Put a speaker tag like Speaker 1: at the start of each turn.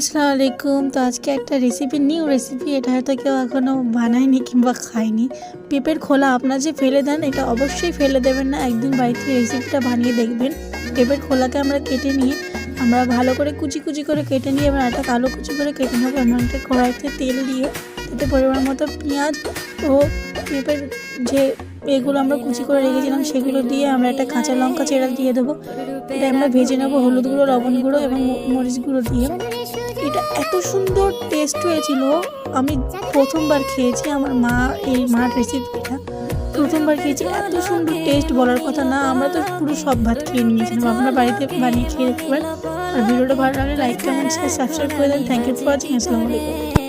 Speaker 1: আসসালামু আলাইকুম। তো আজকে একটা নিউ রেসিপি, এটা হয়তো কেউ এখনও বানায়নি কিংবা খায়নি। পেঁপের খোলা আপনারা যে ফেলে দেন, এটা অবশ্যই ফেলে দেবেন না। একদিন বাড়িতে রেসিপিটা বানিয়ে দেখবেন। পেঁপের খোলাকে আমরা কেটে নিয়ে আমরা ভালো করে কুচি কুচি করে কেটে নিয়ে এবার একটা কালো কুচি করে কেটে নেবো। এমন একটা কড়াইতে তেল দিয়ে তাতে পরিমাণ মতো পেঁয়াজ ও পেঁপের যে এগুলো আমরা কুচি করে রেখেছিলাম সেগুলো দিয়ে আমরা একটা কাঁচা লঙ্কা চেরা দিয়ে দেবো। এটা আমরা ভেজে নেবো হলুদ গুঁড়ো, লবণ গুঁড়ো এবং মরিচ গুঁড়ো দিয়ে। এটা এত সুন্দর টেস্ট হয়েছিল, আমি প্রথমবার খেয়েছি। আমার মার রেসিপিটা প্রথমবার খেয়েছি, এত সুন্দর টেস্ট বলার কথা না। আমরা তো পুরো সব ভাত খেয়ে নিয়েছিলাম। আপনারা বাড়িতে বানিয়ে খেয়ে দেখবেন। আর ভিডিওটা ভালো লাগলে লাইক, কমেন্ট, শেয়ার, সাবস্ক্রাইব করে দেন। Thank you for watching. আসসালামু আলাইকুম।